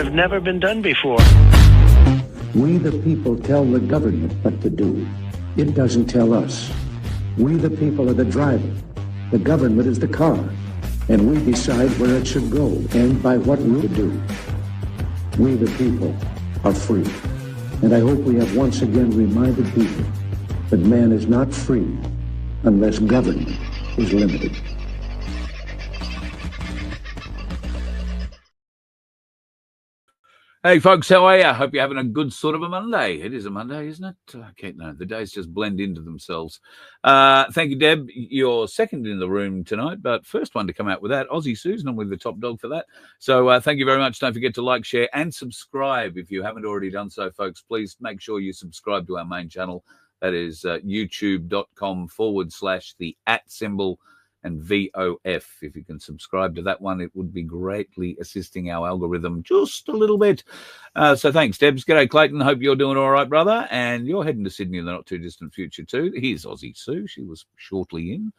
have never been done before. We the people tell the government what to do. It doesn't tell us. We the people are the driver. The government is the car. And we decide where it should go and by what route to do. We the people are free. And I hope we have once again reminded people that man is not free unless government is limited. Hey folks, how are you? Hope you're having a good sort of a Monday. It is a Monday, isn't it? Okay, no, the days just blend into themselves. Thank you, Deb. You're second in the room tonight, but first one to come out with that, Aussie Sue's normally the top dog for that. So thank you very much. Don't forget to like, share, and subscribe. If you haven't already done so, folks, please make sure you subscribe to our main channel. That is youtube.com/the @ and VoF. If you can subscribe to that one, it would be greatly assisting our algorithm just a little bit. So thanks, Debs. G'day, Clayton. Hope you're doing all right, brother. And you're heading to Sydney in the not-too-distant future too. Here's Aussie Sue. She was shortly in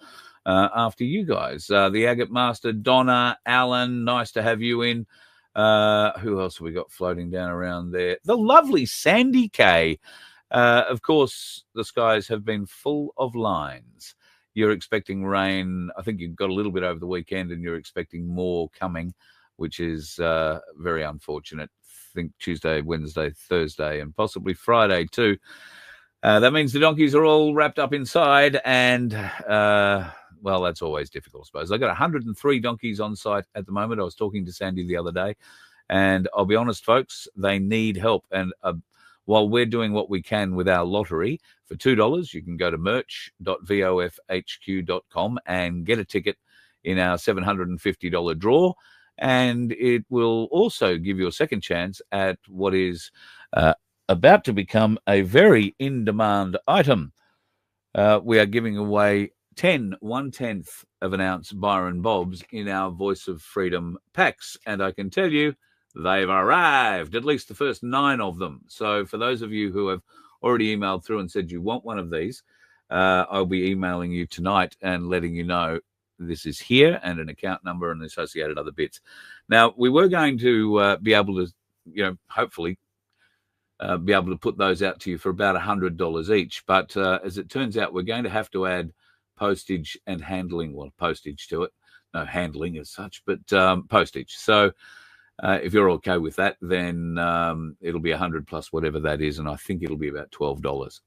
after you guys. The Agate Master, Donna, Alan, nice to have you in. Who else have we got floating down around there? The lovely Sandy K. Of course, the skies have been full of lines. You're expecting rain. I think you've got a little bit over the weekend and you're expecting more coming, which is very unfortunate. I think Tuesday, Wednesday, Thursday, and possibly Friday too. That means the donkeys are all wrapped up inside and, well, that's always difficult, I suppose. I've got 103 donkeys on site at the moment. I was talking to Sandy the other day, and I'll be honest, folks, they need help. And while we're doing what we can with our lottery, for $2, you can go to merch.vofhq.com and get a ticket in our $750 draw. And it will also give you a second chance at what is about to become a very in-demand item. We are giving away 10 1/10 of an ounce Byron Bobs in our Voice of Freedom packs. And I can tell you, they've arrived, at least the first 9 of them. So for those of you who have already emailed through and said you want one of these, I'll be emailing you tonight and letting you know this is here and an account number and associated other bits. Now, we were going to be able to, hopefully be able to put those out to you for about $100 each. But as it turns out, we're going to have to add postage and handling, postage to it. No handling as such, but postage. So if you're okay with that, then it'll be 100 plus whatever that is, and I think it'll be about $12.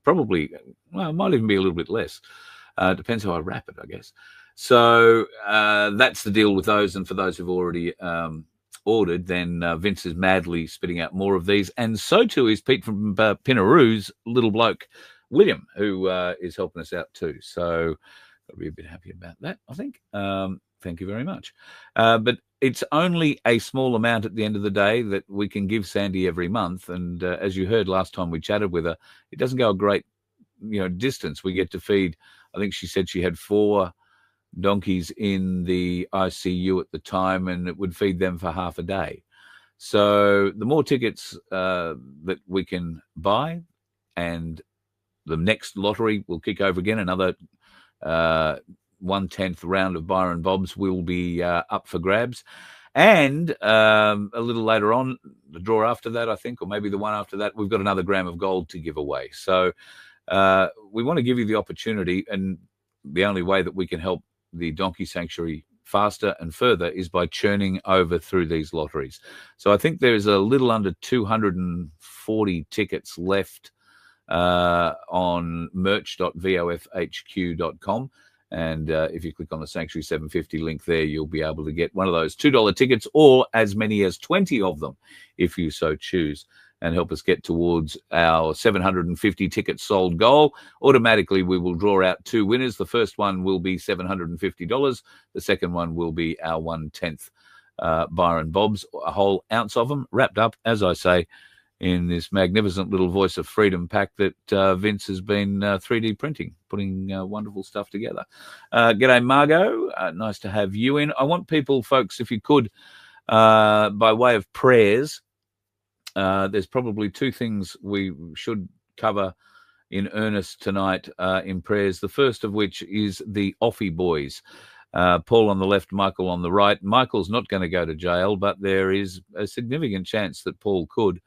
Probably, well, it might even be a little bit less. Depends how I wrap it, I guess. So that's the deal with those, and for those who've already ordered, then Vince is madly spitting out more of these, and so too is Pete from Pinaroo's little bloke, William, who is helping us out too. So got to be a bit happy about that, I think. Thank you very much. But it's only a small amount at the end of the day that we can give Sandy every month. And as you heard last time we chatted with her, it doesn't go a great, distance. We get to feed, I think she said she had 4 donkeys in the ICU at the time, and it would feed them for half a day. So the more tickets that we can buy, and the next lottery will kick over again, another 1/10 round of Byron Bobs will be up for grabs. And a little later on, the draw after that, I think, or maybe the one after that, we've got another gram of gold to give away. So we want to give you the opportunity, and the only way that we can help the Donkey Sanctuary faster and further is by churning over through these lotteries. So I think there's a little under 240 tickets left on merch.vofhq.com. And if you click on the Sanctuary 750 link there, you'll be able to get one of those $2 tickets, or as many as 20 of them, if you so choose, and help us get towards our 750 tickets sold goal. Automatically, we will draw out 2 winners. The first one will be $750. The second one will be our 1/10 Byron Bobs, a whole ounce of them, wrapped up, as I say, in this magnificent little Voice of Freedom pack that Vince has been 3D printing, putting wonderful stuff together. G'day, Margot. Nice to have you in. I want people, folks, if you could, by way of prayers, there's probably 2 things we should cover in earnest tonight in prayers. The first of which is the Offie boys. Paul on the left, Michael on the right. Michael's not going to go to jail, but there is a significant chance that Paul could.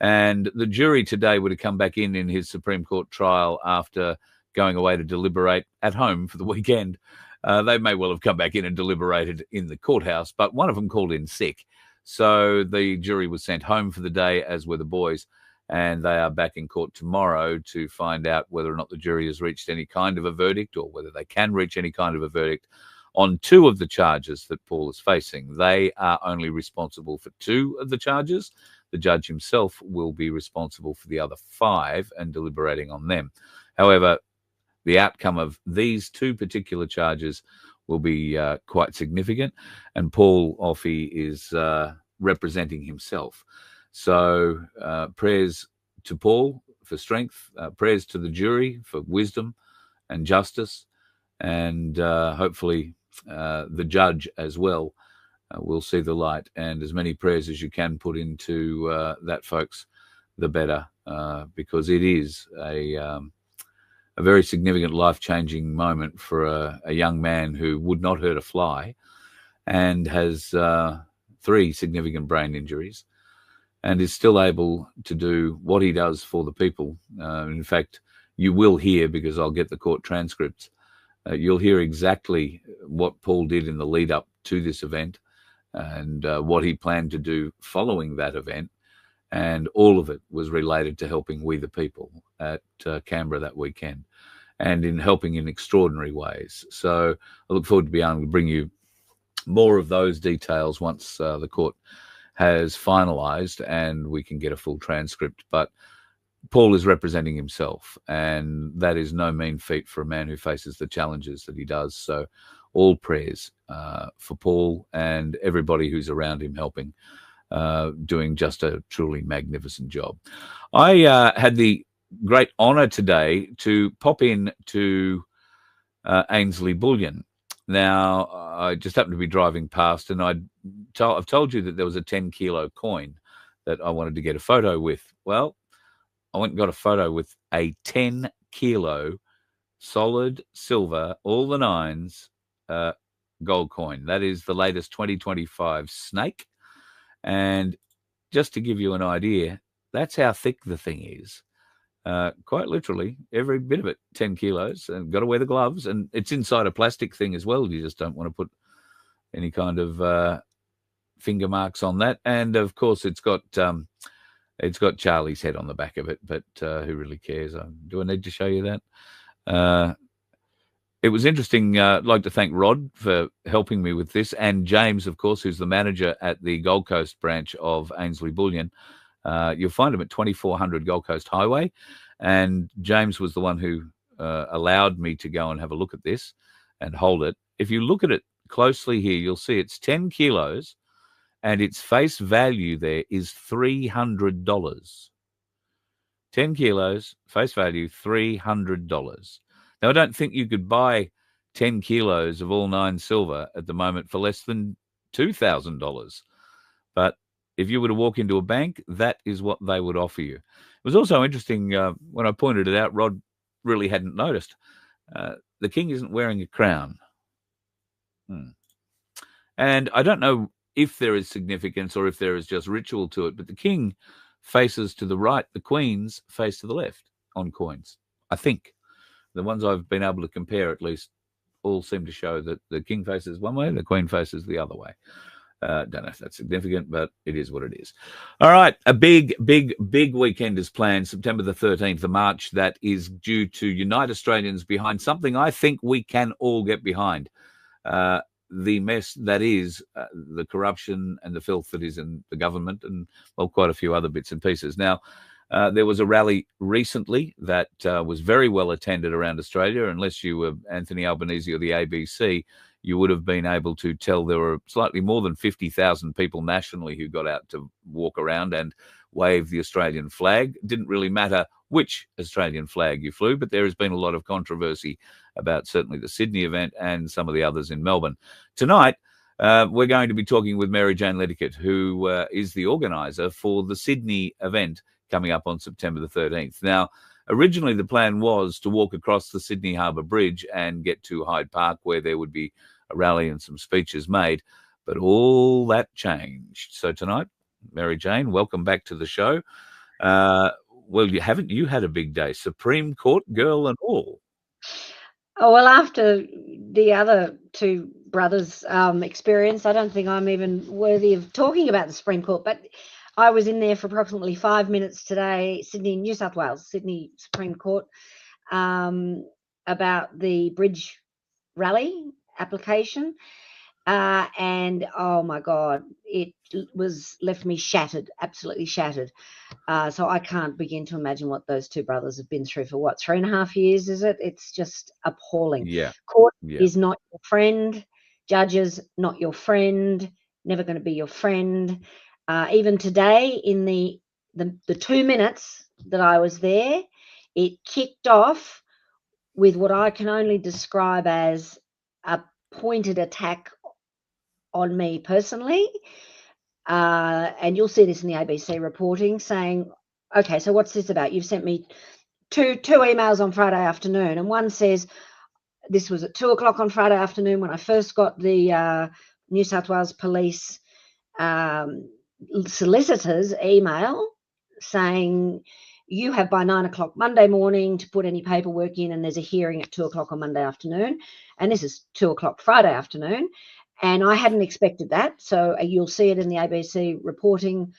And the jury today would have come back in his Supreme Court trial after going away to deliberate at home for the weekend. They may well have come back in and deliberated in the courthouse, but one of them called in sick. So the jury was sent home for the day, as were the boys, and they are back in court tomorrow to find out whether or not the jury has reached any kind of a verdict, or whether they can reach any kind of a verdict on 2 of the charges that Paul is facing. They are only responsible for 2 of the charges. The judge himself will be responsible for the other 5 and deliberating on them. However, the outcome of these 2 particular charges will be quite significant, and Paul Offey is representing himself. So prayers to Paul for strength, prayers to the jury for wisdom and justice, and hopefully the judge as well will see the light. And as many prayers as you can put into that, folks, the better, because it is a very significant life-changing moment for a young man who would not hurt a fly and has 3 significant brain injuries and is still able to do what he does for the people. In fact, you will hear, because I'll get the court transcripts, you'll hear exactly what Paul did in the lead up to this event and what he planned to do following that event. And all of it was related to helping we the people at Canberra that weekend, and in helping in extraordinary ways. So I look forward to being able to bring you more of those details once the court has finalised and we can get a full transcript. But Paul is representing himself, and that is no mean feat for a man who faces the challenges that he does. So all prayers for Paul and everybody who's around him helping, doing just a truly magnificent job. I had the great honour today to pop in to Ainsley Bullion. Now, I just happened to be driving past, and I've told you that there was a 10-kilo coin that I wanted to get a photo with. Well, I went and got a photo with a 10-kilo solid silver, all the nines, gold coin. That is the latest 2025 snake. And just to give you an idea, that's how thick the thing is. Quite literally, every bit of it, 10 kilos, and got to wear the gloves. And it's inside a plastic thing as well. You just don't want to put any kind of finger marks on that. And of course, it's got Charlie's head on the back of it, but who really cares? Do I need to show you that? It was interesting. I'd like to thank Rod for helping me with this, and James, of course, who's the manager at the Gold Coast branch of Ainsley Bullion. You'll find him at 2400 Gold Coast Highway, and James was the one who allowed me to go and have a look at this and hold it. If you look at it closely here, you'll see it's 10 kilos, and its face value there is $300. 10 kilos, face value $300. Now, I don't think you could buy 10 kilos of all nine silver at the moment for less than $2,000. But if you were to walk into a bank, that is what they would offer you. It was also interesting when I pointed it out, Rod really hadn't noticed. The king isn't wearing a crown. And I don't know if there is significance or if there is just ritual to it, but the king faces to the right, the queens face to the left on coins. I think the ones I've been able to compare, at least, all seem to show that the king faces one way, the queen faces the other way. Don't know if that's significant, but it is what it is. All right, a big weekend is planned, September the 13th of March, that is due to unite Australians behind something I think we can all get behind. The mess that is the corruption and the filth that is in the government, and, well, quite a few other bits and pieces. Now, there was a rally recently that was very well attended around Australia. Unless you were Anthony Albanese or the ABC, you would have been able to tell there were slightly more than 50,000 people nationally who got out to walk around and wave the Australian flag. It didn't really matter which Australian flag you flew, but there has been a lot of controversy about certainly the Sydney event and some of the others in Melbourne. Tonight, we're going to be talking with Mary Jane Liddicoat, who is the organiser for the Sydney event coming up on September the 13th. Now, originally the plan was to walk across the Sydney Harbour Bridge and get to Hyde Park, where there would be rally and some speeches made, but all that changed. So tonight, Mary Jane, welcome back to the show. Well, you had a big day, Supreme Court girl and all. Oh, well, after the other two brothers' experience, I don't think I'm even worthy of talking about the Supreme Court, but I was in there for approximately 5 minutes today, New South Wales, Sydney Supreme Court, about the bridge rally application. And oh my God, it left me shattered, absolutely shattered. So I can't begin to imagine what those two brothers have been through for 3.5 years, is it? It's just appalling. Yeah. Court is not your friend. Judges, not your friend. Never going to be your friend. Even today, in the 2 minutes that I was there, it kicked off with what I can only describe as a pointed attack on me personally. And you'll see this in the ABC reporting, saying, okay, so what's this about? You've sent me two emails on Friday afternoon, and one says, this was at 2 o'clock on Friday afternoon when I first got the New South Wales Police solicitor's email saying, you have by 9 o'clock Monday morning to put any paperwork in, and there's a hearing at 2 o'clock on Monday afternoon. And this is 2 o'clock Friday afternoon. And I hadn't expected that. So you'll see it in the ABC reporting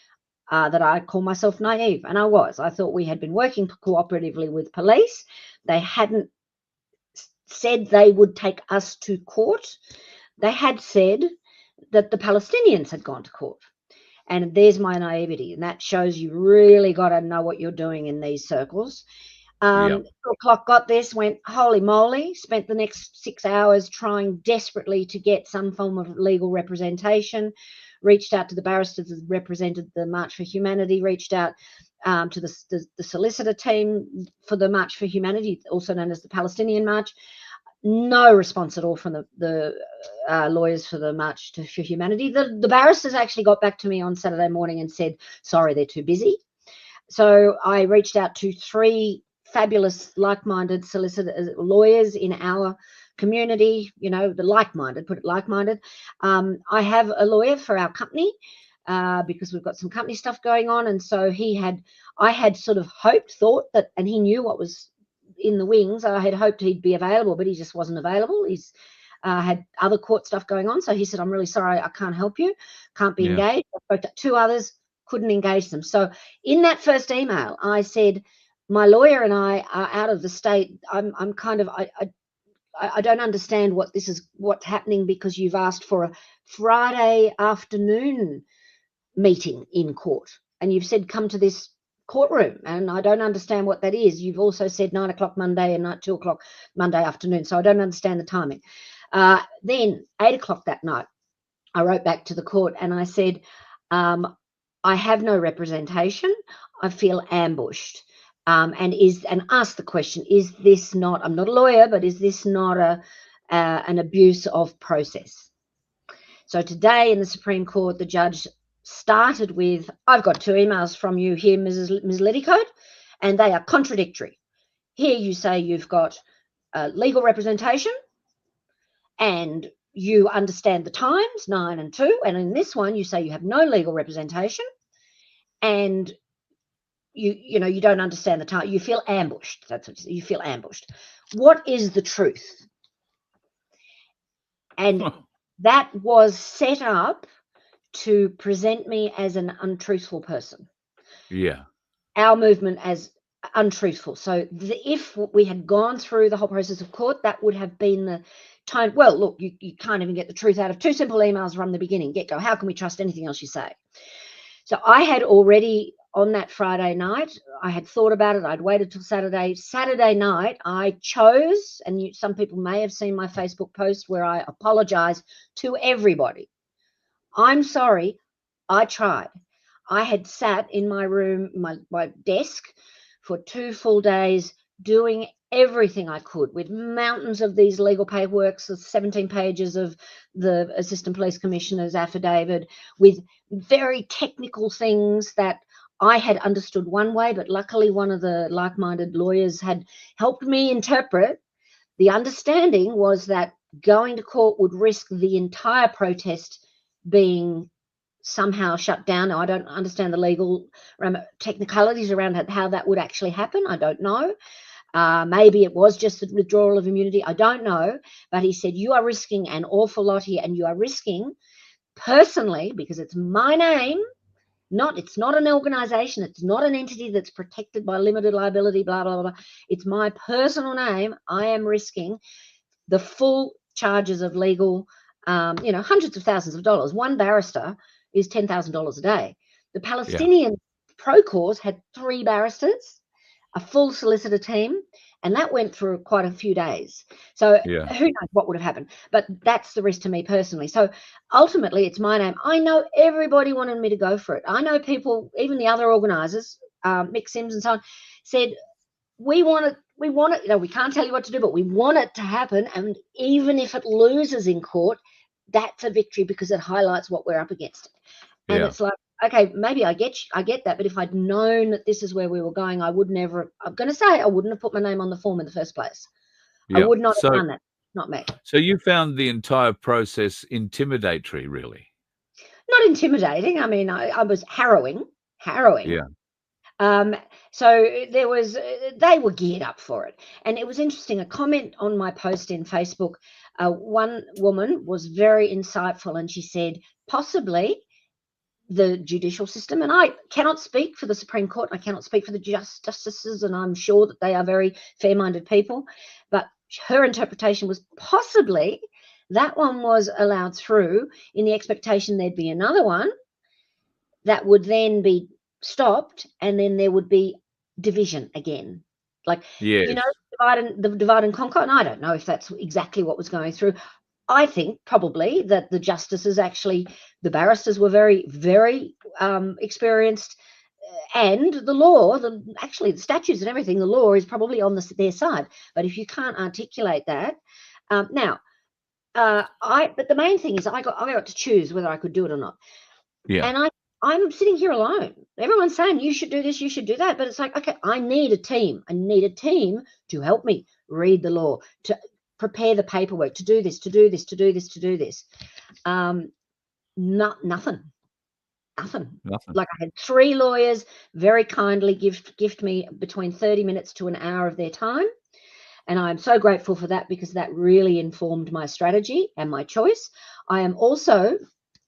that I call myself naive. And I was. I thought we had been working cooperatively with police. They hadn't said they would take us to court. They had said that the Palestinians had gone to court. And there's my naivety. And that shows you really got to know what you're doing in these circles. 2 o'clock got this, went, holy moly, spent the next 6 hours trying desperately to get some form of legal representation, reached out to the barristers that represented the March for Humanity, reached out to the solicitor team for the March for Humanity, also known as the Palestinian March. No response at all from the lawyers for the March for Humanity. The barristers actually got back to me on Saturday morning and said, sorry, they're too busy. So I reached out to 3 fabulous like-minded lawyers in our community, the like-minded, put it like-minded. I have a lawyer for our company because we've got some company stuff going on. And so I had sort of thought that, and he knew what was in the wings. I had hoped he'd be available, but he just wasn't available. He's had other court stuff going on. So he said, I'm really sorry, I can't help you, can't be engaged. I spoke to 2 others, couldn't engage them. So in that first email, I said, my lawyer and I are out of the state. I'm kind of, I don't understand what's happening, because you've asked for a Friday afternoon meeting in court and you've said, come to this courtroom, and I don't understand what that is. You've also said 9 o'clock Monday and 2 o'clock Monday afternoon. So I don't understand the timing. Then 8 o'clock that night, I wrote back to the court and I said, I have no representation. I feel ambushed. And ask the question, is this not, I'm not a lawyer, but is this not an abuse of process? So today in the Supreme Court, the judge started with, I've got 2 emails from you here, Ms. Liddicoat, and they are contradictory. Here you say you've got legal representation and you understand the times, 9 and 2, and in this one you say you have no legal representation and you don't understand the time. You feel ambushed. That's what you feel ambushed. What is the truth? And that was set up to present me as an untruthful person. Yeah. Our movement as untruthful. So if we had gone through the whole process of court, that would have been the time. Well, look, you can't even get the truth out of 2 simple emails from the beginning. Get-go. How can we trust anything else you say? So I had already, on that Friday night, I had thought about it. I'd waited till Saturday. Saturday night, I chose, and some people may have seen my Facebook post where I apologize to everybody. I'm sorry, I tried. I had sat in my room, my desk, for 2 full days doing everything I could with mountains of these legal paperwork, so 17 pages of the Assistant Police Commissioner's affidavit, with very technical things that I had understood one way, but luckily one of the like-minded lawyers had helped me interpret. The understanding was that going to court would risk the entire protest being somehow shut down. Now, I don't understand the legal technicalities around how that would actually happen. I don't know. Maybe it was just the withdrawal of immunity. I don't know. But he said, you are risking an awful lot here, and you are risking personally, because it's my name, it's not an organisation, it's not an entity that's protected by limited liability, blah, blah, blah. It's my personal name. I am risking the full charges of legal, hundreds of thousands of dollars. One barrister is $10,000 a day. The Palestinian pro cause had 3 barristers, a full solicitor team, and that went for quite a few days. So who knows what would have happened? But that's the risk to me personally. So ultimately, it's my name. I know everybody wanted me to go for it. I know people, even the other organisers, Mick Sims and so on, said, we want it, we can't tell you what to do, but we want it to happen. And even if it loses in court, that's a victory because it highlights what we're up against. And it's like, okay, maybe I get that, but if I'd known that this is where we were going, I would never, I'm going to say, I wouldn't have put my name on the form in the first place. I would not have done that. Not me. So you found the entire process intimidatory, really? Not intimidating. I mean, I was harrowing. Yeah. So there was, they were geared up for it. And it was interesting, a comment on my post in Facebook, one woman was very insightful, and she said, possibly the judicial system, and I cannot speak for the Supreme Court, I cannot speak for the justices, and I'm sure that they are very fair-minded people, but her interpretation was possibly that one was allowed through in the expectation there'd be another one that would then be stopped, and then there would be division again. Like, divide and conquer, and I don't know if that's exactly what was going through. I think probably that the justices actually, the barristers were very, very experienced, and the law, the statutes and everything, the law is probably on their side. But if you can't articulate that, but the main thing is I got to choose whether I could do it or not. Yeah. And I'm sitting here alone. Everyone's saying you should do this, you should do that, but it's like, okay, I need a team. I need a team to help me read the law, to prepare the paperwork, to do this, to do this, to do this, to do this. Nothing. Like, I had 3 lawyers very kindly gift me between 30 minutes to an hour of their time. And I'm so grateful for that, because that really informed my strategy and my choice. I am also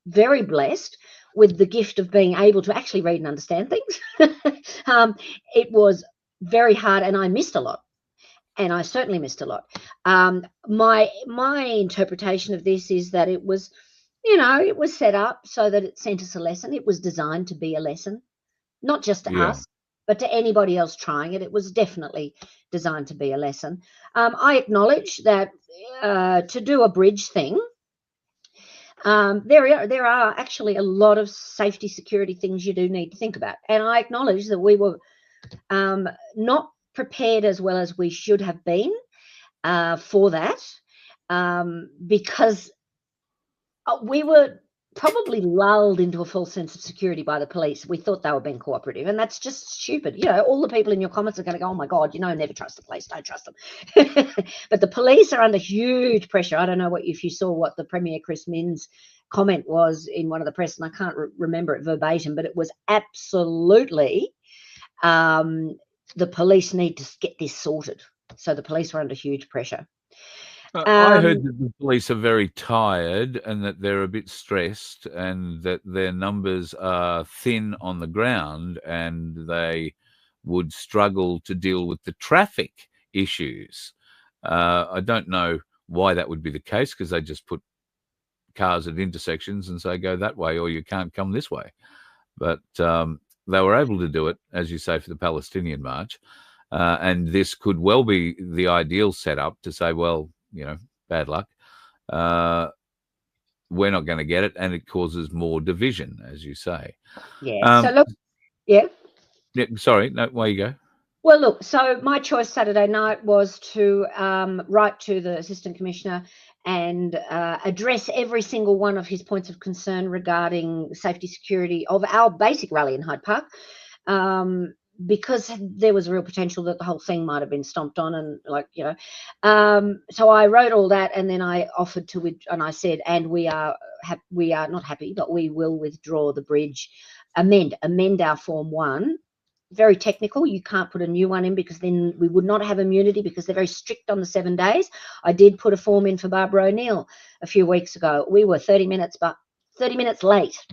very blessed with the gift of being able to actually read and understand things. It was very hard, and I missed a lot. And I certainly missed a lot. My interpretation of this is that it was, it was set up so that it sent us a lesson. It was designed to be a lesson, not just to us, but to anybody else trying it. It was definitely designed to be a lesson. I acknowledge that to do a bridge thing, there are actually a lot of safety security things you do need to think about. And I acknowledge that we were not prepared as well as we should have been for that, because we were probably lulled into a false sense of security by the police. We thought they were being cooperative, and that's just stupid. All the people in your comments are going to go, oh my God, never trust the police, don't trust them. But the police are under huge pressure. I don't know if you saw what the Premier Chris Minns comment was in one of the press, and I can't remember it verbatim, but it was absolutely the police need to get this sorted. So the police were under huge pressure. I heard that the police are very tired and that they're a bit stressed and that their numbers are thin on the ground and they would struggle to deal with the traffic issues. I don't know why that would be the case, because they just put cars at intersections and say, go that way or you can't come this way. But they were able to do it, as you say, for the Palestinian March. And this could well be the ideal setup to say, well, bad luck. We're not going to get it, and it causes more division, as you say. Yeah. So look, yeah. Sorry, no, where you go? Well, look. So my choice Saturday night was to write to the Assistant Commissioner and address every single one of his points of concern regarding safety security of our basic rally in Hyde Park. because there was a real potential that the whole thing might have been stomped on, and so I wrote all that, and then I offered to, and I said, and we are not happy, but we will withdraw the bridge, amend our Form 1. Very technical. You can't put a new one in because then we would not have immunity, because they're very strict on the 7 days. I did put a form in for Barbara O'Neill a few weeks ago. We were 30 minutes late.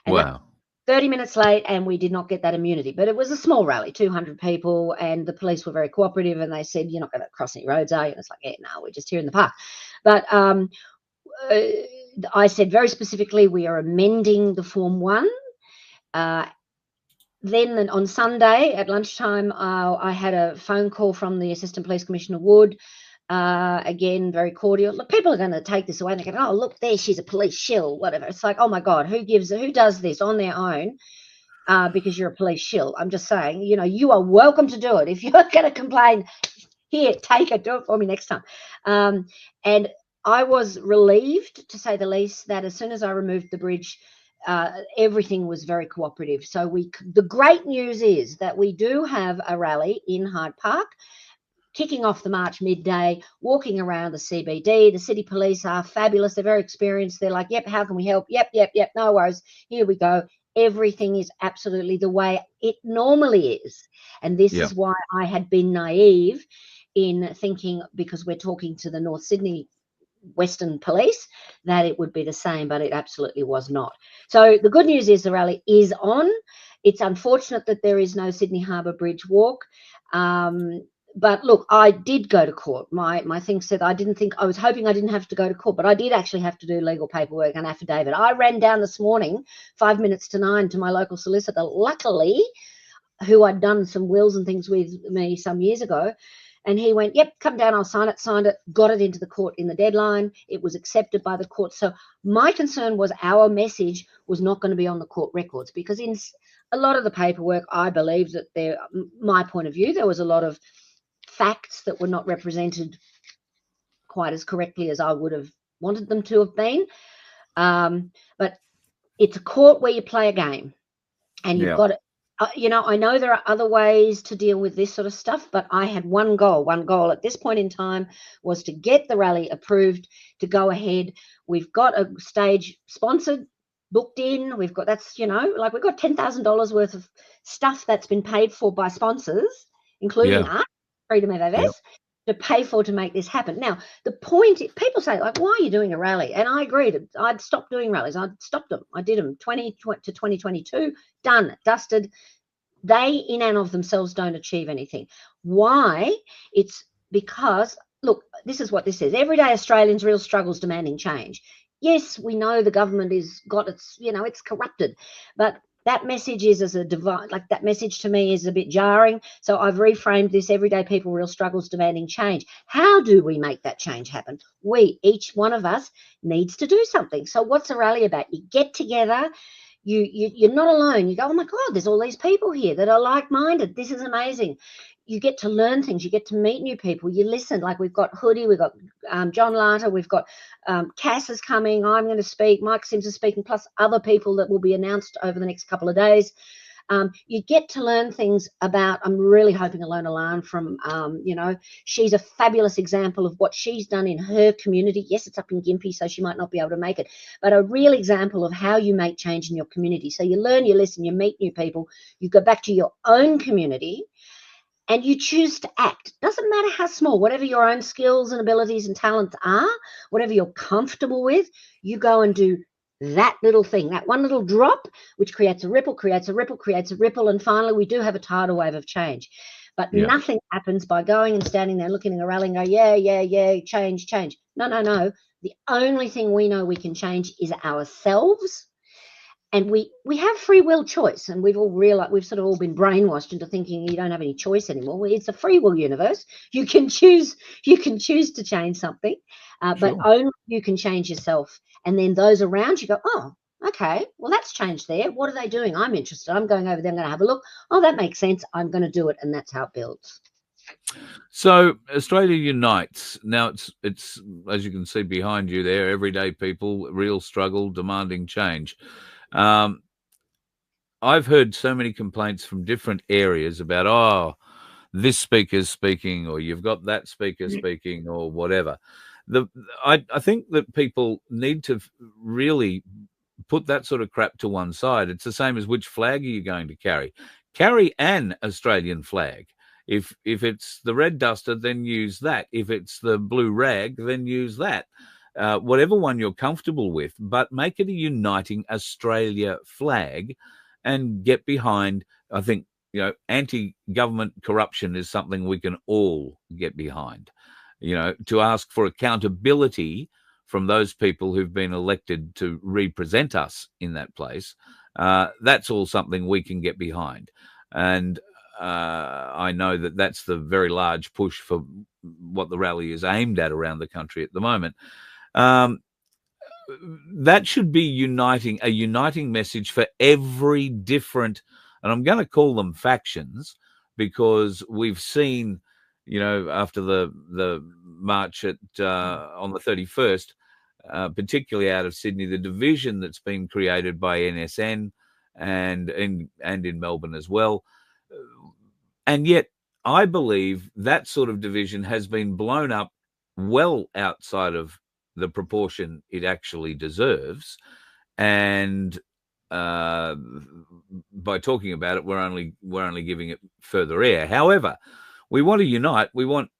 And wow. 30 minutes late, and we did not get that immunity. But it was a small rally, 200 people, and the police were very cooperative, and they said, you're not going to cross any roads, are you? And it's like, yeah, no, we're just here in the park. But I said very specifically, we are amending the Form 1. Then on Sunday at lunchtime, I had a phone call from the Assistant Police Commissioner Wood. Again, very cordial. Look, people are going to take this away and they're going, oh, look, there, she's a police shill, whatever. It's like, oh my God, who does this on their own because you're a police shill? I'm just saying, you are welcome to do it. If you're going to complain, here, take it, do it for me next time. And I was relieved, to say the least, that as soon as I removed the bridge, everything was very cooperative. So the great news is that we do have a rally in Hyde Park, kicking off the march midday, walking around the CBD. The city police are fabulous. They're very experienced. They're like, yep, how can we help? Yep, no worries. Here we go. Everything is absolutely the way it normally is. And this is why I had been naive in thinking, because we're talking to the North Sydney Western Police, that it would be the same, but it absolutely was not. So the good news is the rally is on. It's unfortunate that there is no Sydney Harbour Bridge walk. But look, I did go to court. My thing said I was hoping I didn't have to go to court, but I did actually have to do legal paperwork and affidavit. I ran down this morning, 5 minutes to 9, to my local solicitor, luckily, who I'd done some wills and things with me some years ago. And he went, yep, come down, I'll sign it, signed it, got it into the court in the deadline. It was accepted by the court. So my concern was our message was not going to be on the court records, because in a lot of the paperwork, I believe that my point of view, there was a lot of facts that were not represented quite as correctly as I would have wanted them to have been. But it's a court where you play a game, and you've got to, I know there are other ways to deal with this sort of stuff, but I had one goal at this point in time, was to get the rally approved, to go ahead. We've got a stage sponsored, booked in. We've got, we've got $10,000 worth of stuff that's been paid for by sponsors, including us, Freedom FFS, to pay for to make this happen. Now, the point, people say, like, why are you doing a rally? And I agreed. I'd stopped doing rallies. I'd stopped them. I did them 20 to 2022, done, dusted. They in and of themselves don't achieve anything. Why? It's because, look, this is what this is. Everyday Australians' real struggles demanding change. Yes, we know the government it's corrupted, but that message is as a divide, like that message to me is a bit jarring. So I've reframed this: everyday people, real struggles demanding change. How do we make that change happen? Each one of us needs to do something. So what's a rally about? You get together, you're not alone. You go, oh my God, there's all these people here that are like-minded. This is amazing. You get to learn things. You get to meet new people. You listen. Like we've got Hoodie, we've got John Larter, we've got Cass is coming. I'm going to speak. Mike Sims is speaking, plus other people that will be announced over the next couple of days. You get to learn things about, I'm really hoping Alona Larn from, she's a fabulous example of what she's done in her community. Yes, it's up in Gympie, so she might not be able to make it, but a real example of how you make change in your community. So you learn, you listen, you meet new people, you go back to your own community, and you choose to act. Doesn't matter how small, whatever your own skills and abilities and talents are, whatever you're comfortable with, you go and do that little thing, that one little drop, which creates a ripple, creates a ripple, creates a ripple, and finally we do have a tidal wave of change. But nothing happens by going and standing there looking at a rally and go, yeah, change. No. The only thing we know we can change is ourselves. And we have free will choice, and we've all realized, we've sort of all been brainwashed into thinking you don't have any choice anymore. It's a free will universe. You can choose to change something, but only you can change yourself. And then those around you go, oh, okay, well, that's changed there. What are they doing? I'm interested. I'm going over there. I'm going to have a look. Oh, that makes sense. I'm going to do it. And that's how it builds. So Australia unites. Now it's as you can see behind you there, everyday people, real struggle, demanding change. I've heard so many complaints from different areas about, oh, this speaker's speaking, or you've got that speaker speaking, or whatever. I think that people need to really put that sort of crap to one side. It's the same as which flag are you going to carry. Carry an Australian flag. If it's the red duster, then use that. If it's the blue rag, then use that. Whatever one you're comfortable with, but make it a uniting Australia flag and get behind, I think, anti-government corruption is something we can all get behind, to ask for accountability from those people who've been elected to represent us in that place. That's all something we can get behind. And I know that that's the very large push for what the rally is aimed at around the country at the moment. That should be a uniting message for every different, and I'm going to call them factions, because we've seen, after the march on the 31st, particularly out of Sydney, the division that's been created by NSN and in Melbourne as well. And yet I believe that sort of division has been blown up well outside of the proportion it actually deserves. And by talking about it, we're only giving it further air. However, we want to unite. We want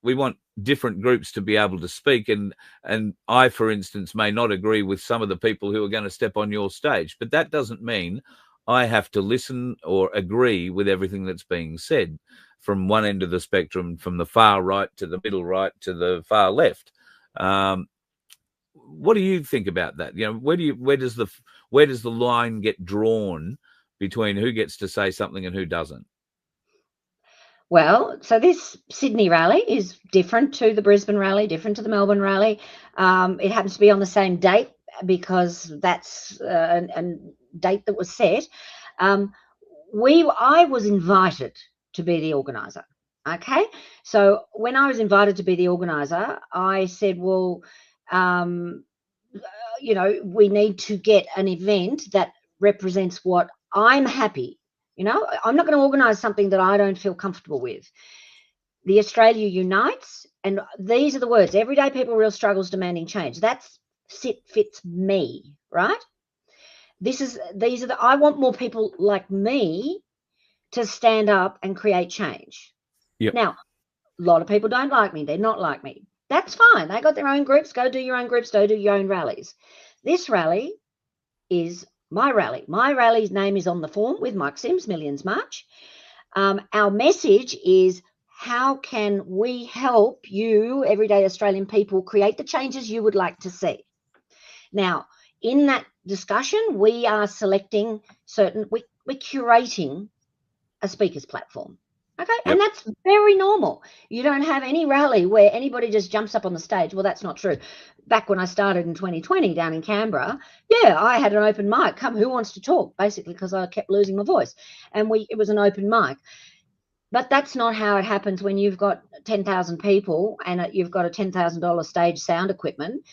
different groups to be able to speak. And I, for instance, may not agree with some of the people who are going to step on your stage, but that doesn't mean I have to listen or agree with everything that's being said from one end of the spectrum, from the far right to the middle right to the far left. What do you think about that? Where does the line get drawn between who gets to say something and who doesn't? Well, so this Sydney rally is different to the Brisbane rally, different to the Melbourne rally. It happens to be on the same date because that's a date that was set. I was invited to be the organiser. Okay, so when I was invited to be the organiser, I said, well, we need to get an event that represents what I'm happy. I'm not going to organise something that I don't feel comfortable with. The Australia unites, and these are the words: everyday people, real struggles, demanding change. Fits me, right? I want more people like me to stand up and create change. Yep. Now, a lot of people don't like me. They're not like me. That's fine. They got their own groups. Go do your own groups. Go do your own rallies. This rally is my rally. My rally's name is on the form with Mike Sims, Millions March. Our message is, how can we help you, everyday Australian people, create the changes you would like to see? Now, in that discussion, we are selecting we're curating a speaker's platform. Okay, yep. And that's very normal. You don't have any rally where anybody just jumps up on the stage. Well, that's not true. Back when I started in 2020 down in Canberra, I had an open mic. Come, who wants to talk? Basically, because I kept losing my voice, and it was an open mic. But that's not how it happens when you've got 10,000 people and you've got a $10,000 stage sound equipment.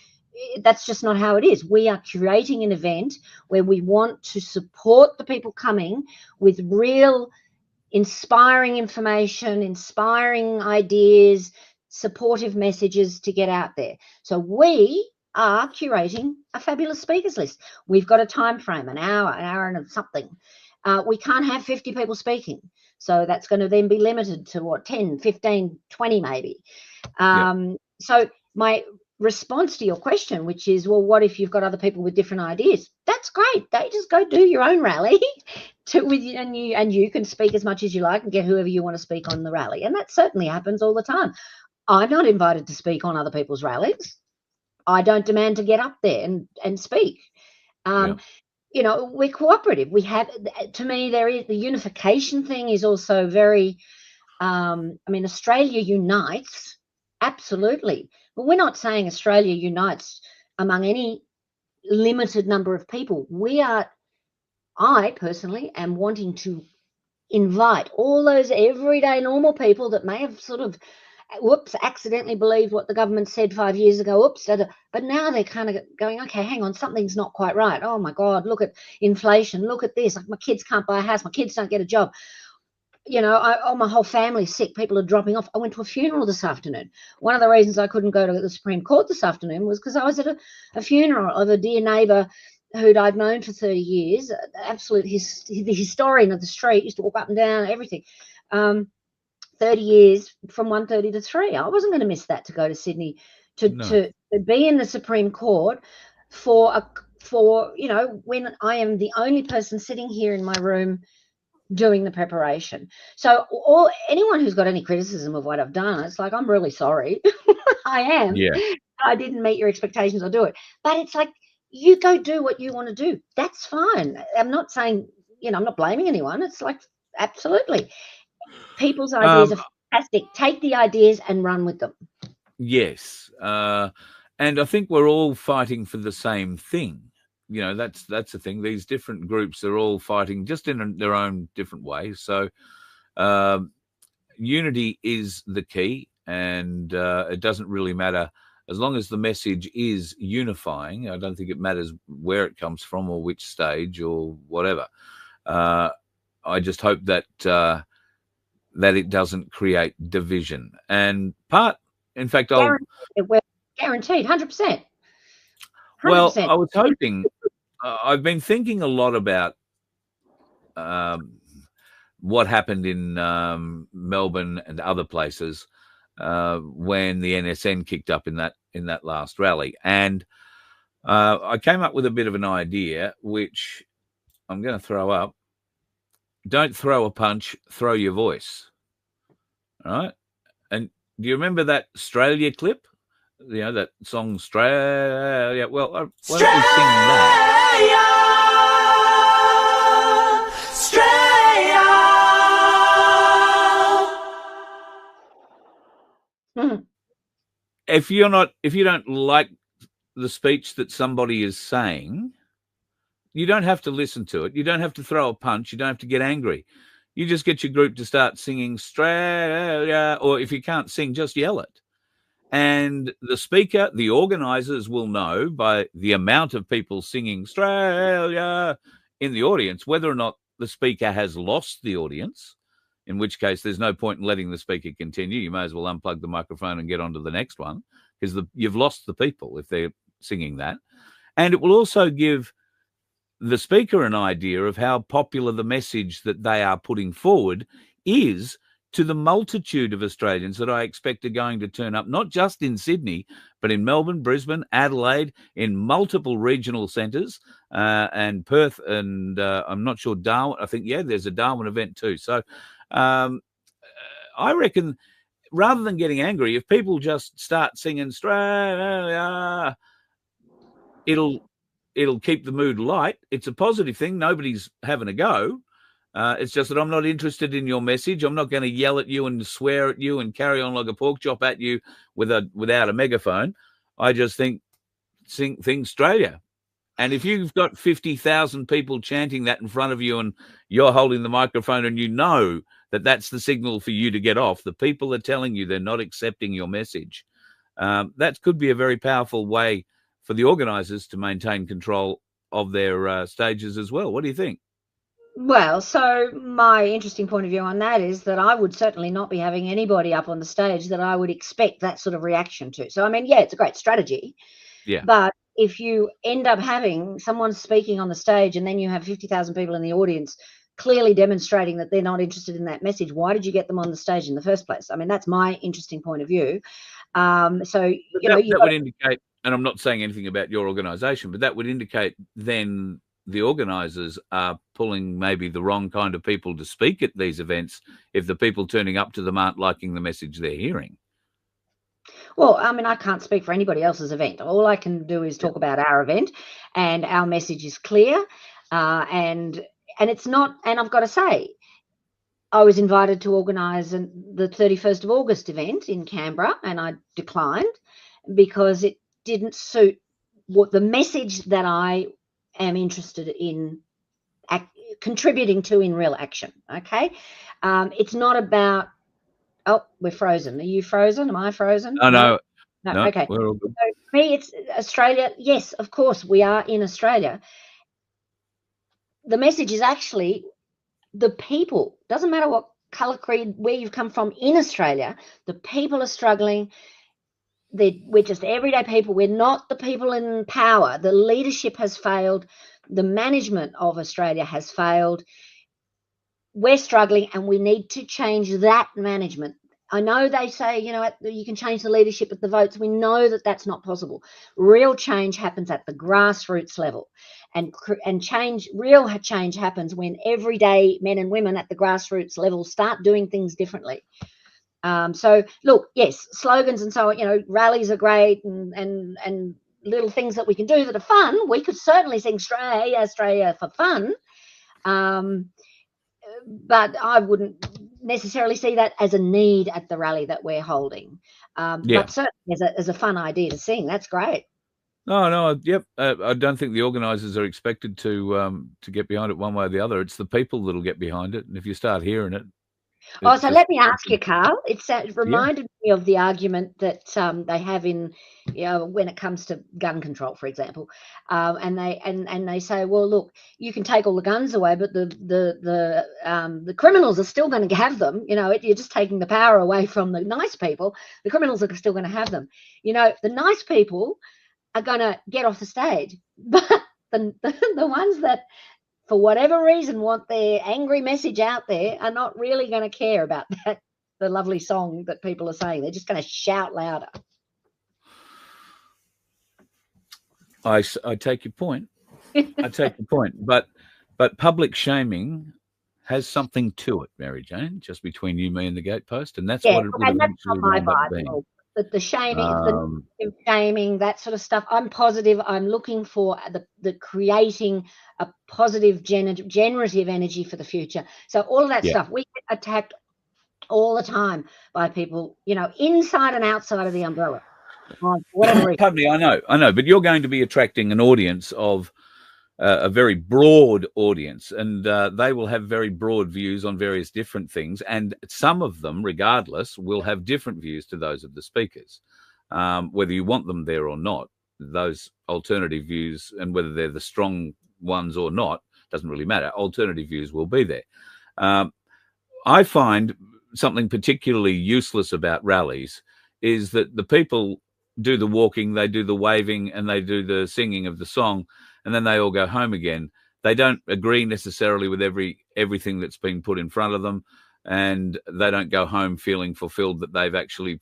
That's just not how it is. We are curating an event where we want to support the people coming with real inspiring information, inspiring ideas, supportive messages to get out there. So we are curating a fabulous speakers list. We've got a time frame, an hour and something. We can't have 50 people speaking. So that's going to then be limited to 10, 15, 20 maybe. So my response to your question, which is, well, what if you've got other people with different ideas? That's great. They just go do your own rally and you can speak as much as you like and get whoever you want to speak on the rally. And that certainly happens all the time. I'm not invited to speak on other people's rallies. I don't demand to get up there and speak. We're cooperative. We have, to me, there is the unification thing is also very, Australia unites, absolutely. But we're not saying Australia unites among any limited number of people. I personally am wanting to invite all those everyday normal people that may have sort of whoops, accidentally believed what the government said 5 years ago, oops, but now they're kind of going, okay, hang on, something's not quite right. Oh my God, look at inflation, look at this, like my kids can't buy a house, my kids don't get a job. My whole family's sick, people are dropping off. I went to a funeral this afternoon. One of the reasons I couldn't go to the Supreme Court this afternoon was because I was at a funeral of a dear neighbour who'd I'd known for 30 years, the historian of the street, used to walk up and down, everything. 30 years from 1:30 to 3. I wasn't going to miss that to go to Sydney to be in the Supreme Court for when I am the only person sitting here in my room doing the preparation. So anyone who's got any criticism of what I've done, it's like, I'm really sorry. I am. Yeah. I didn't meet your expectations, I'll do it. But it's like, you go do what you want to do. That's fine. I'm not saying, I'm not blaming anyone. It's like, absolutely. People's ideas are fantastic. Take the ideas and run with them. Yes. And I think we're all fighting for the same thing. That's the thing. These different groups are all fighting just in their own different ways. So unity is the key, and it doesn't really matter as long as the message is unifying. I don't think it matters where it comes from or which stage or whatever. I just hope that it doesn't create division. And in fact, guaranteed, 100%. Well, I was hoping. I've been thinking a lot about what happened in Melbourne and other places when the NSN kicked up in that last rally, and I came up with a bit of an idea, which I'm going to throw up. Don't throw a punch, throw your voice. All right? And do you remember that Australia clip? That song Australia. Well, why don't we sing that? If you don't like the speech that somebody is saying, you don't have to listen to it. You don't have to throw a punch. You don't have to get angry. You just get your group to start singing Australia, or if you can't sing, just yell it. And the speaker, the organisers will know by the amount of people singing Australia in the audience whether or not the speaker has lost the audience, in which case there's no point in letting the speaker continue. You may as well unplug the microphone and get on to the next one, because you've lost the people if they're singing that. And it will also give the speaker an idea of how popular the message that they are putting forward is to the multitude of Australians that I expect are going to turn up, not just in Sydney, but in Melbourne, Brisbane, Adelaide, in multiple regional centres, and Perth, and I'm not sure Darwin. I think, there's a Darwin event too. So I reckon rather than getting angry, if people just start singing Australia, it'll keep the mood light. It's a positive thing. Nobody's having a go. It's just that I'm not interested in your message. I'm not going to yell at you and swear at you and carry on like a pork chop at you without a megaphone. I just think Australia. And if you've got 50,000 people chanting that in front of you and you're holding the microphone and you know that that's the signal for you to get off, the people are telling you they're not accepting your message. That could be a very powerful way for the organisers to maintain control of their stages as well. What do you think? Well, so my interesting point of view on that is that I would certainly not be having anybody up on the stage that I would expect that sort of reaction to. So, I mean, it's a great strategy. Yeah. But if you end up having someone speaking on the stage and then you have 50,000 people in the audience clearly demonstrating that they're not interested in that message, why did you get them on the stage in the first place? I mean, that's my interesting point of view. That would indicate, and I'm not saying anything about your organisation, but that would indicate then the organisers are pulling maybe the wrong kind of people to speak at these events if the people turning up to them aren't liking the message they're hearing. Well, I mean, I can't speak for anybody else's event. All I can do is talk about our event, and our message is clear. And it's not, and I've got to say, I was invited to organise the 31st of August event in Canberra, and I declined because it didn't suit what the message that I am interested in contributing to in real action. Okay. It's not about Oh, we're frozen. Are you frozen? Am I frozen? Oh, no. No. No, Okay. we're all good. So for me, it's Australia. Yes, of course, we are in Australia. The message is actually the people. Doesn't matter what colour, creed, where you've come from in Australia. The people are struggling. We're just everyday people. We're not the people in power. The leadership has failed. The management of Australia has failed. We're struggling, and we need to change that management. I know they say, you can change the leadership at the votes. We know that that's not possible. Real change happens at the grassroots level, and real change happens when everyday men and women at the grassroots level start doing things differently. So look, yes, slogans and so on, rallies are great, and little things that we can do that are fun. We could certainly sing Australia for fun. But I wouldn't necessarily see that as a need at the rally that we're holding. But certainly as a fun idea to sing, that's great. No, yep. I don't think the organisers are expected to get behind it one way or the other. It's the people that'll get behind it, and if you start hearing it. So let me ask you, Carl. It reminded me of the argument that they have in, when it comes to gun control, for example, and they say, well, look, you can take all the guns away, but the criminals are still going to have them. You're just taking the power away from the nice people. The criminals are still going to have them. The nice people are going to get off the stage, but the ones that, for whatever reason, want their angry message out there are not really going to care about that, the lovely song that people are saying. They're just going to shout louder. I take your point. I take your point. But public shaming has something to it, Mary Jane, just between you, me, and the gatepost, and that's what it would eventually end up being. The shaming, the shaming, that sort of stuff. I'm positive. I'm looking for the creating a positive, generative energy for the future. So all of that stuff, we get attacked all the time by people, inside and outside of the umbrella. Pardon me, I know, but you're going to be attracting an audience of a very broad audience, and they will have very broad views on various different things, and some of them, regardless, will have different views to those of the speakers, whether you want them there or not. Those alternative views, and whether they're the strong ones or not, doesn't really matter. Alternative views will be there. I find something particularly useless about rallies is that the people do the walking, they do the waving, and they do the singing of the song, and then they all go home again. They don't agree necessarily with everything that's been put in front of them, and they don't go home feeling fulfilled that they've actually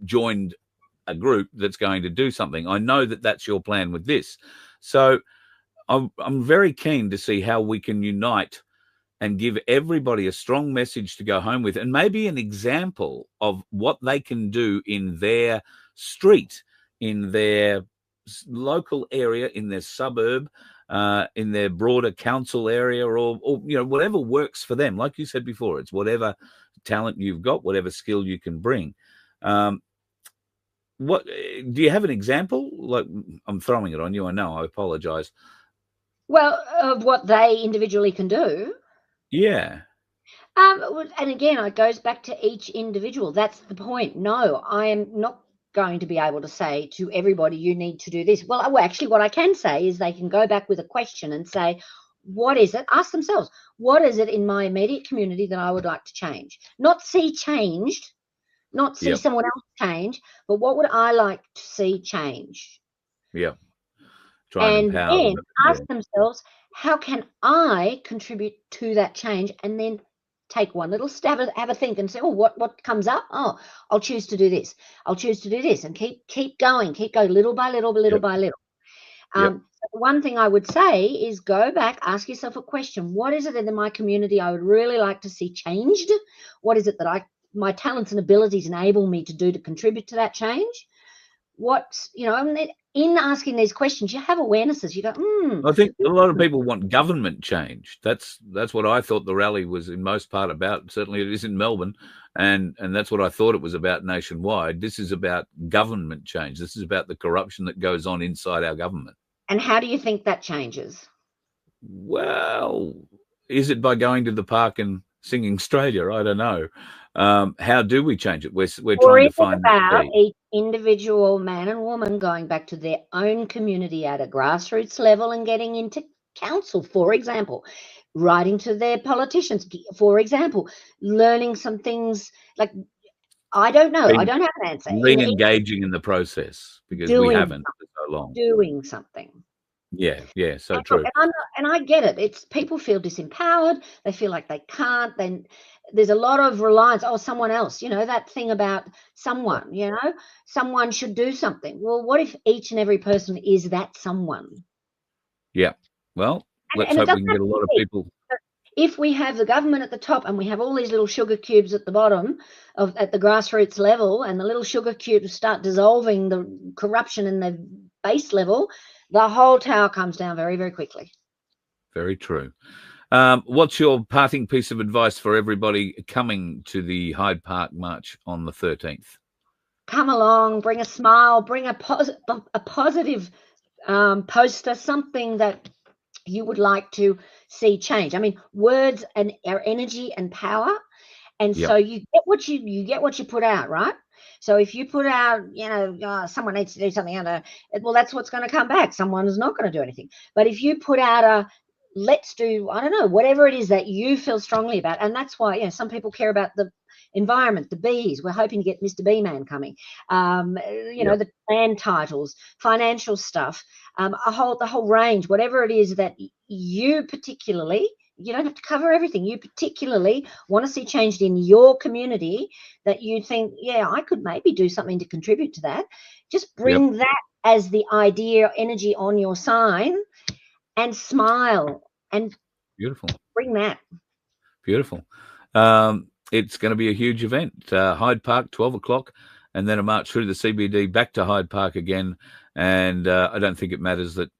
joined a group that's going to do something. I know that that's your plan with this. So I'm very keen to see how we can unite and give everybody a strong message to go home with, and maybe an example of what they can do in their street, in their local area, in their suburb, in their broader council area, or whatever works for them. Like you said before, it's whatever talent you've got, whatever skill you can bring. What do you have an example? Like, I'm throwing it on you, I know, I apologize. Well, of what they individually can do. Yeah. And again, it goes back to each individual. That's the point. No, I am not going to be able to say to everybody, you need to do this. Well, actually, what I can say is they can go back with a question and say, what is it? Ask themselves, what is it in my immediate community that I would like to change? Not see changed, not see someone else change, but what would I like to see change? Yeah. And then ask themselves, how can I contribute to that change? And then take one little stab, have a think, and say, oh, what comes up? Oh, I'll choose to do this. I'll choose to do this, and keep going little by little by little. So one thing I would say is go back, ask yourself a question. What is it in my community I would really like to see changed? What is it that my talents and abilities enable me to do to contribute to that change? In asking these questions, you have awarenesses. You go, I think a lot of people want government change. That's what I thought the rally was in most part about. Certainly it is in Melbourne, and that's what I thought it was about nationwide. This is about government change. This is about the corruption that goes on inside our government. And how do you think that changes? Well, is it by going to the park and singing Australia? I don't know. How do we change it? We're Or trying to is it find about that each individual man and woman going back to their own community at a grassroots level and getting into council, for example, writing to their politicians, for example, learning some things like, I don't know. I don't have an answer. re-engaging in the process, because we haven't for so long. Doing something. Yeah, so And true. look, and I get it. It's people feel disempowered. They feel like they can't. Then there's a lot of reliance. Oh, someone else. That thing about someone. Someone should do something. Well, what if each and every person is that someone? Yeah. Well, let's and hope we can get a lot of people. If we have the government at the top and we have all these little sugar cubes at the bottom at the grassroots level, and the little sugar cubes start dissolving the corruption in the base level, the whole tower comes down very, very quickly. Very true. What's your parting piece of advice for everybody coming to the Hyde Park March on the 13th? Come along, bring a smile, bring a positive poster, something that you would like to see change. I mean, words and our energy and power, and so you get what you put out, right? So if you put out, someone needs to do something, well, that's what's going to come back. Someone's not going to do anything. But if you put out let's do, I don't know, whatever it is that you feel strongly about, and that's why, some people care about the environment, the bees. We're hoping to get Mr. Bee Man coming. The land titles, financial stuff, the whole range, whatever it is that you particularly. You don't have to cover everything. You particularly want to see changed in your community that you think, I could maybe do something to contribute to that. Just bring that as the idea, energy on your sign, and smile and beautiful. Bring that. Beautiful. It's going to be a huge event. Hyde Park, 12 o'clock, and then a march through the CBD back to Hyde Park again. And I don't think it matters that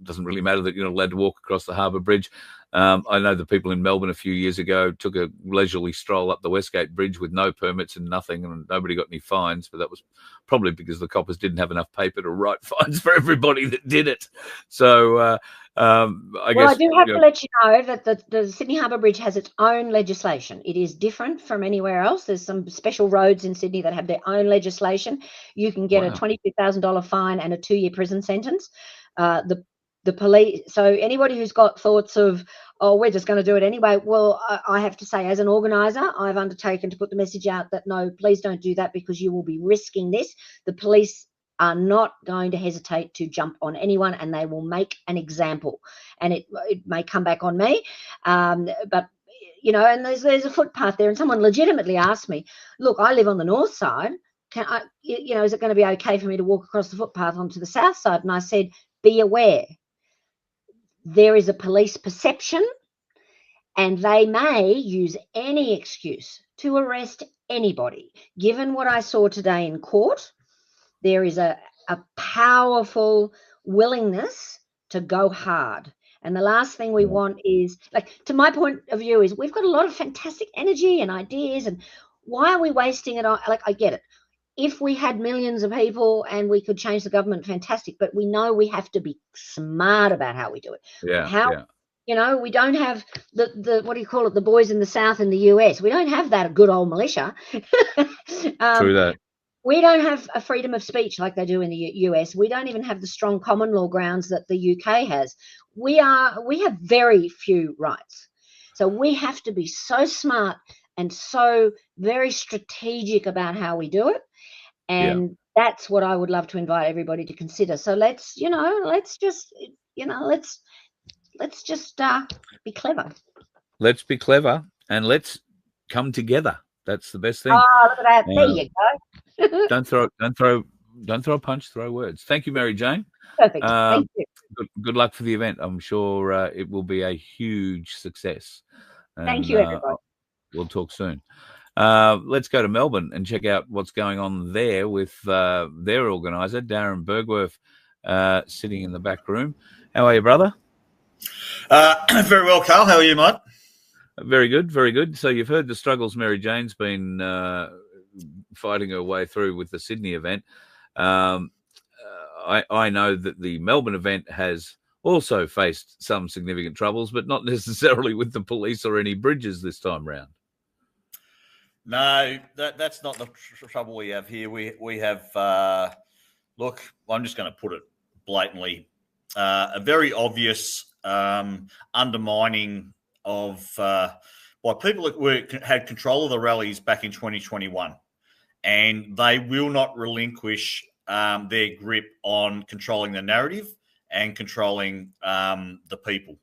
doesn't really matter that you're not allowed to walk across the Harbour Bridge. I know the people in Melbourne a few years ago took a leisurely stroll up the Westgate Bridge with no permits and nothing, and nobody got any fines, but that was probably because the coppers didn't have enough paper to write fines for everybody that did it. So I guess... I do have to let you know that the Sydney Harbour Bridge has its own legislation. It is different from anywhere else. There's some special roads in Sydney that have their own legislation. You can get a $22,000 fine and a 2-year prison sentence. The police, so anybody who's got thoughts of, we're just going to do it anyway, well, I have to say, as an organiser, I've undertaken to put the message out that no, please don't do that, because you will be risking this. The police are not going to hesitate to jump on anyone, and they will make an example, and it may come back on me, but and there's a footpath there, and someone legitimately asked me, look, I live on the north side, can I, is it going to be okay for me to walk across the footpath onto the south side? And I said, be aware, there is a police perception, and they may use any excuse to arrest anybody. Given what I saw today in court, there is a powerful willingness to go hard. And the last thing we want is, to my point of view, is we've got a lot of fantastic energy and ideas, and why are we wasting it on, I get it. If we had millions of people and we could change the government, fantastic. But we know we have to be smart about how we do it. We don't have the what do you call it? The boys in the South in the US. We don't have that good old militia. True that. We don't have a freedom of speech like they do in the US. We don't even have the strong common law grounds that the UK has. We have very few rights. So we have to be so smart and so very strategic about how we do it. And that's what I would love to invite everybody to consider. So let's just be clever. Let's be clever, and let's come together. That's the best thing. Oh, look at that! There you go. don't throw a punch. Throw words. Thank you, Mary Jane. Perfect. Thank you. Good luck for the event. I'm sure it will be a huge success. And, thank you, everybody. We'll talk soon. Let's go to Melbourne and check out what's going on there with their organiser, Darren Bergworth, sitting in the back room. How are you, brother? Very well, Carl. How are you, mate? Very good, very good. So you've heard the struggles Mary Jane's been fighting her way through with the Sydney event. I know that the Melbourne event has also faced some significant troubles, but not necessarily with the police or any bridges this time round. No, that's not the trouble we have here. We have, look, I'm just going to put it blatantly, a very obvious undermining of by people that had control of the rallies back in 2021, and they will not relinquish their grip on controlling the narrative and controlling the people.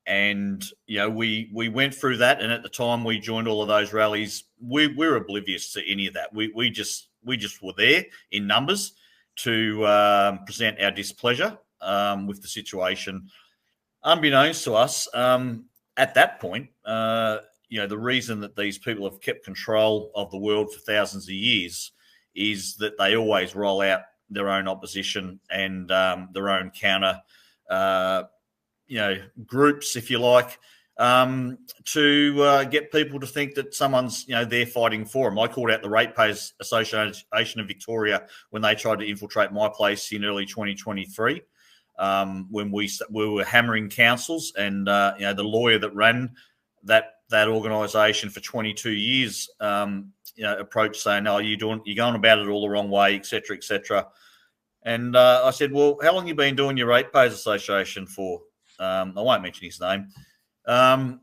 And, we went through that. And at the time we joined all of those rallies, we're oblivious to any of that. We just were there in numbers to present our displeasure with the situation. Unbeknownst to us, at that point, the reason that these people have kept control of the world for thousands of years is that they always roll out their own opposition and their own counter groups, if you like, to get people to think that someone's, they're fighting for them. I called out the Ratepayers Association of Victoria when they tried to infiltrate my place in early 2023, when we were hammering councils, and the lawyer that ran that organisation for 22 years, approached saying, "Oh, you're going about it all the wrong way, etc., etc." And I said, "Well, how long have you been doing your Ratepayers Association for?" I won't mention his name. And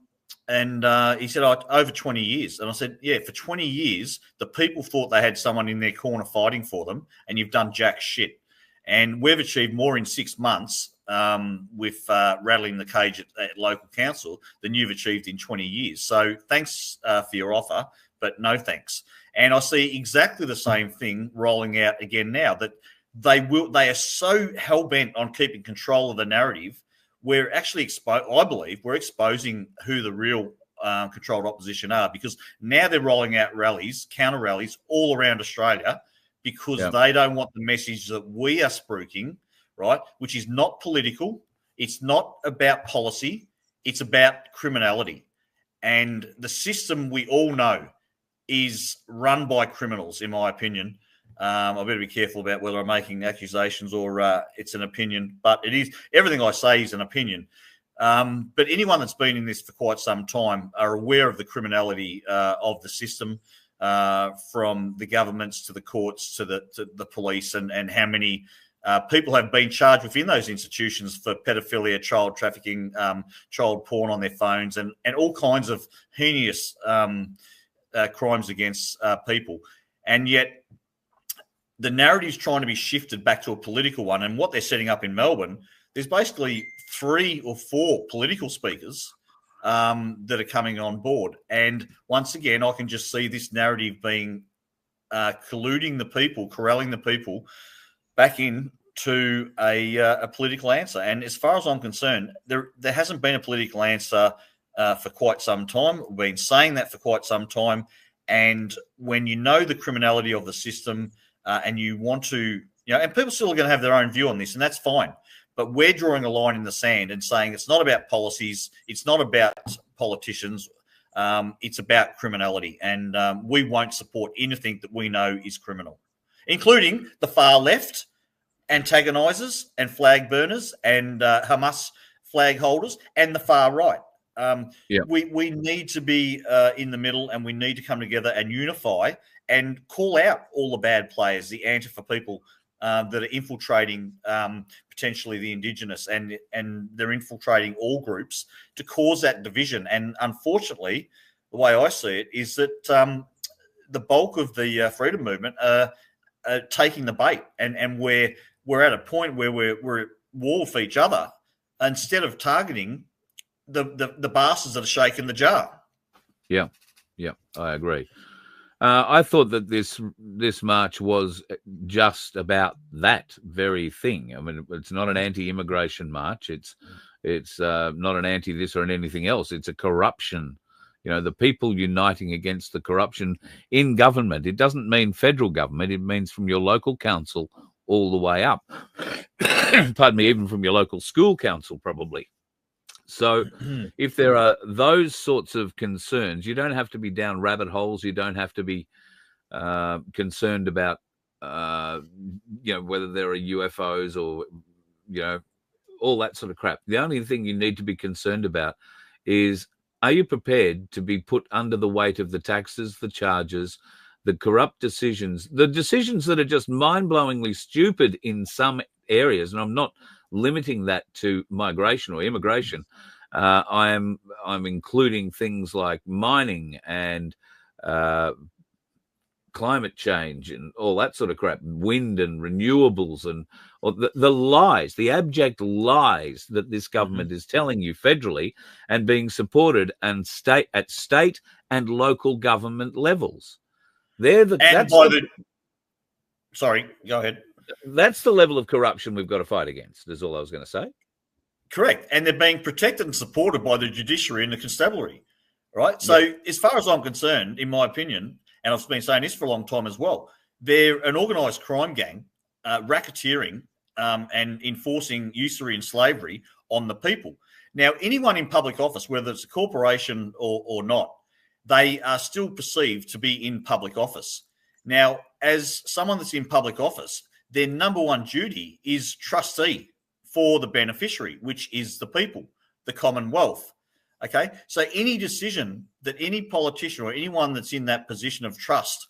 he said, over 20 years. And I said, yeah, for 20 years, the people thought they had someone in their corner fighting for them, and you've done jack shit. And we've achieved more in 6 months with rattling the cage at local council than you've achieved in 20 years. So thanks for your offer, but no thanks. And I see exactly the same thing rolling out again now, that they are so hell-bent on keeping control of the narrative. We're actually I believe we're exposing who the real controlled opposition are, because now they're rolling out rallies, counter rallies all around Australia, because they don't want the message that we are spruiking, right, which is not political. It's not about policy. It's about criminality. And the system, we all know, is run by criminals, in my opinion. I better be careful about whether I'm making accusations or it's an opinion, but it is. Everything I say is an opinion. But anyone that's been in this for quite some time are aware of the criminality of the system, from the governments to the courts to the police, and how many people have been charged within those institutions for pedophilia, child trafficking, child porn on their phones, and all kinds of heinous crimes against people. And yet the narrative is trying to be shifted back to a political one. And what they're setting up in Melbourne, there's basically 3 or 4 political speakers that are coming on board. And once again, I can just see this narrative being colluding the people, corralling the people back into a political answer. And as far as I'm concerned, there hasn't been a political answer for quite some time. We've been saying that for quite some time. And when you know the criminality of the system, and you want to, and people still are going to have their own view on this, and that's fine. But we're drawing a line in the sand and saying it's not about policies, it's not about politicians, it's about criminality. And we won't support anything that we know is criminal, including the far left, antagonisers and flag burners and Hamas flag holders, and the far right. We need to be in the middle, and we need to come together and unify and call out all the bad players, the Antifa people that are infiltrating potentially the Indigenous, and they're infiltrating all groups to cause that division. And unfortunately, the way I see it is that the bulk of the freedom movement are taking the bait, and we're at a point where we're at war with each other instead of targeting the bastards that are shaking the jar. Yeah, I agree. I thought that this march was just about that very thing. I mean, it's not an anti-immigration march. It's not an anti-this or anything else. It's a corruption. The people uniting against the corruption in government. It doesn't mean federal government. It means from your local council all the way up. Pardon me, even from your local school council, probably. So if there are those sorts of concerns, you don't have to be down rabbit holes. You don't have to be concerned about, whether there are UFOs or, all that sort of crap. The only thing you need to be concerned about is Are you prepared to be put under the weight of the taxes, the charges, the corrupt decisions, the decisions that are just mind-blowingly stupid in some areas? And I'm not limiting that to migration or immigration. I'm including things like mining and climate change and all that sort of crap, wind and renewables, and the lies, the abject lies that this government is telling you federally and being supported and at state and local government levels. Sorry, go ahead. That's the level of corruption we've got to fight against, is all I was going to say. Correct. And they're being protected and supported by the judiciary and the constabulary, right? So as far as I'm concerned, in my opinion, and I've been saying this for a long time as well, they're an organised crime gang, racketeering and enforcing usury and slavery on the people. Now, anyone in public office, whether it's a corporation or not, they are still perceived to be in public office. Now, as someone that's in public office, their number one duty is trustee for the beneficiary, which is the people, the Commonwealth. Okay, so any decision that any politician or anyone that's in that position of trust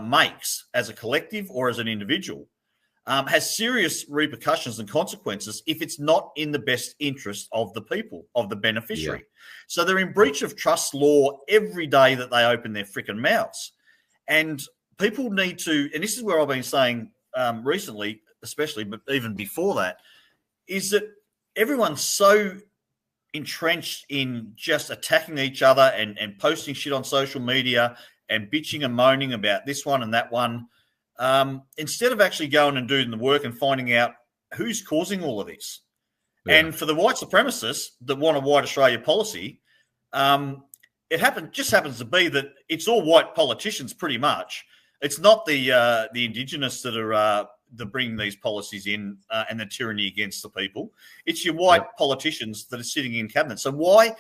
makes as a collective or as an individual has serious repercussions and consequences if it's not in the best interest of the people, of the beneficiary. Yeah. So they're in breach of trust law every day that they open their freaking mouths. And people need to, and this is where I've been saying recently, especially, but even before that, is that everyone's so entrenched in just attacking each other and posting shit on social media and bitching and moaning about this one and that one, instead of actually going and doing the work and finding out who's causing all of this. Yeah. And for the white supremacists that want a white Australia policy, it just happens to be that it's all white politicians pretty much. It's not the Indigenous that are bringing these policies in and the tyranny against the people. It's your white politicians that are sitting in cabinet. So why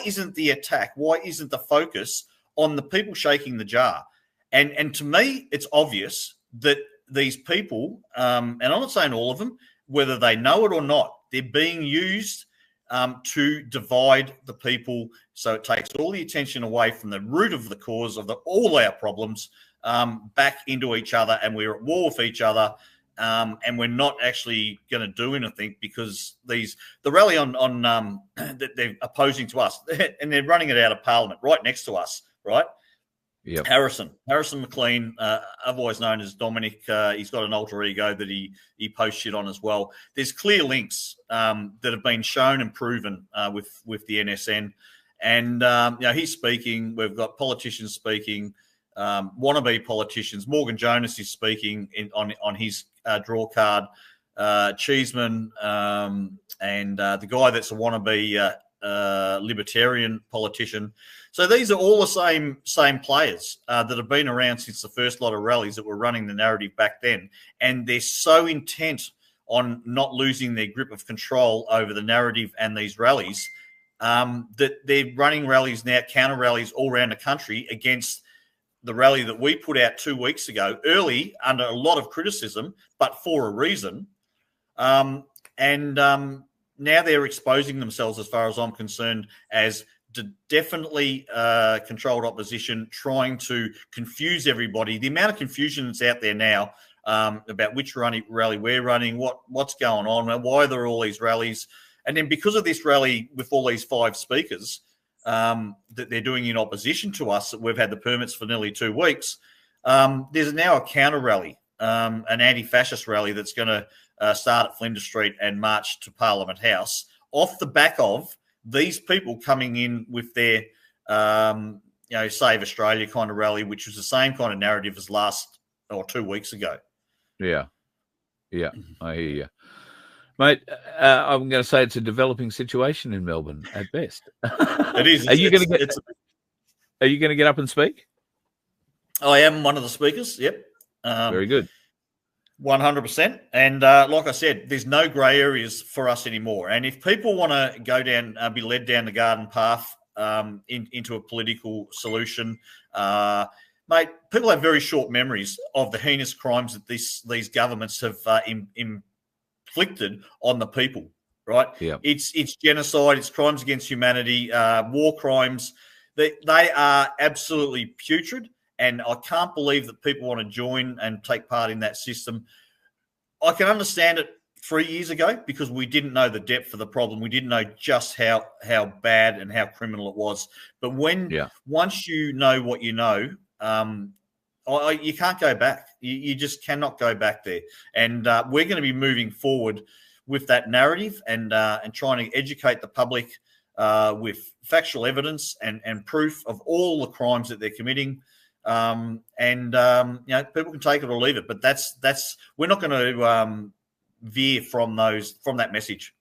isn't the attack? Why isn't the focus on the people shaking the jar? And to me, it's obvious that these people, and I'm not saying all of them, whether they know it or not, they're being used to divide the people. So it takes all the attention away from the root of the cause of all our problems back into each other, and we're at war with each other. And we're not actually going to do anything because the rally on that they're opposing to us, and they're running it out of Parliament right next to us, right? Yeah. Harrison McLean, otherwise known as Dominic, he's got an alter ego that he posts shit on as well. There's clear links that have been shown and proven with the NSN, and he's speaking. We've got politicians speaking. Wannabe politicians. Morgan Jonas is speaking on his draw card. Cheeseman and the guy that's a wannabe libertarian politician. So these are all the same players that have been around since the first lot of rallies that were running the narrative back then, and they're so intent on not losing their grip of control over the narrative and these rallies that they're running rallies now, counter rallies all around the country against the rally that we put out 2 weeks ago, early under a lot of criticism, but for a reason. Now they're exposing themselves, as far as I'm concerned, as definitely controlled opposition, trying to confuse everybody. The amount of confusion that's out there now about which rally we're running, what's going on, why there are all these rallies. And then because of this rally with all these 5 speakers, that they're doing in opposition to us, that we've had the permits for nearly 2 weeks, there's now a counter rally, an anti-fascist rally that's going to start at Flinders Street and march to Parliament House off the back of these people coming in with their, Save Australia kind of rally, which was the same kind of narrative as 2 weeks ago. Yeah, I hear you. Mate, I'm going to say it's a developing situation in Melbourne at best. It is. Are you going to get up and speak? I am one of the speakers. Yep. Very good. 100%. And like I said, there's no grey areas for us anymore. And if people want to go down, be led down the garden path into a political solution, mate, people have very short memories of the heinous crimes that these governments have inflicted on the people. right? Yeah. It's genocide, it's crimes against humanity, war crimes. They are absolutely putrid, and I can't believe that people want to join and take part in that system. I can understand it 3 years ago because we didn't know the depth of the problem. We didn't know just how bad and how criminal it was. But once you know what you know, you can't go back. You just cannot go back there. And we're going to be moving forward with that narrative and trying to educate the public with factual evidence and proof of all the crimes that they're committing. People can take it or leave it, but that's we're not going to veer from that message.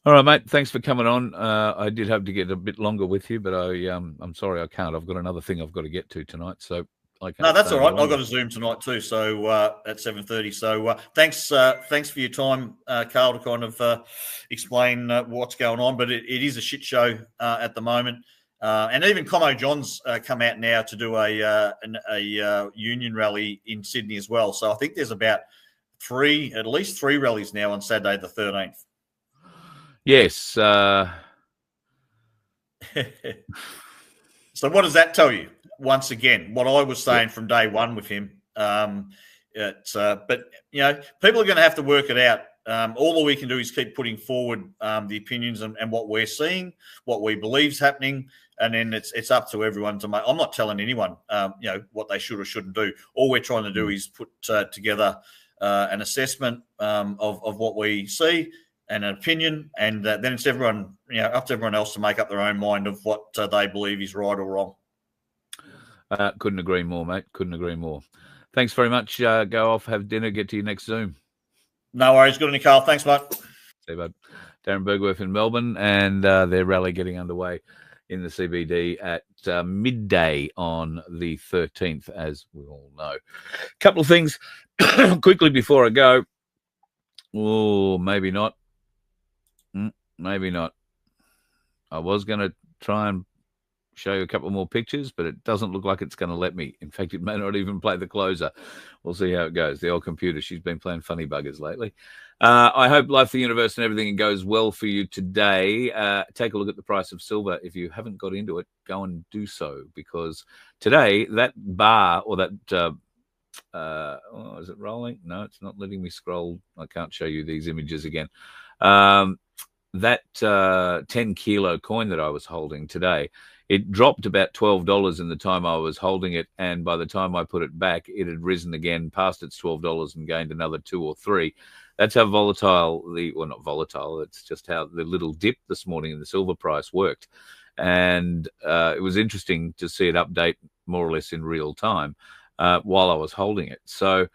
All right, mate. Thanks for coming on. I did hope to get a bit longer with you, but I'm sorry I can't. I've got another thing I've got to get to tonight, so I can't. No, that's all right. I've got a Zoom tonight too, so at 7:30. So thanks for your time, Carl, to kind of explain what's going on. But it is a shit show at the moment. And even Como John's come out now to do a union rally in Sydney as well. So I think there's about at least three rallies now on Saturday the 13th. Yes. So what does that tell you? Once again, what I was saying from day one with him. But people are going to have to work it out. All that we can do is keep putting forward the opinions and what we're seeing, what we believe is happening, and then it's up to everyone to make. I'm not telling anyone, what they should or shouldn't do. All we're trying to do is put together an assessment of what we see and an opinion, and then it's everyone, up to everyone else to make up their own mind of what they believe is right or wrong. Couldn't agree more, mate. Couldn't agree more. Thanks very much. Go off, have dinner, get to your next Zoom. No worries. Good on you, Carl. Thanks, mate. See you, bud. Darren Bergwerth in Melbourne, and their rally getting underway in the CBD at midday on the 13th, as we all know. A couple of things quickly before I go. Oh, maybe not. Maybe not. I was going to try and show you a couple more pictures, but it doesn't look like it's going to let me. In fact, it may not even play the closer. We'll see how it goes. The old computer, she's been playing funny buggers lately. I hope life, the universe, and everything goes well for you today. Take a look at the price of silver. If you haven't got into it, go and do so, because today that bar or that is it rolling? No, it's not letting me scroll. I can't show you these images again. That 10 kilo coin that I was holding today, it dropped about $12 in the time I was holding it, and by the time I put it back, it had risen again past its $12 and gained another 2 or 3. That's how volatile not volatile, it's just how the little dip this morning in the silver price worked. And it was interesting to see it update more or less in real time while I was holding it. So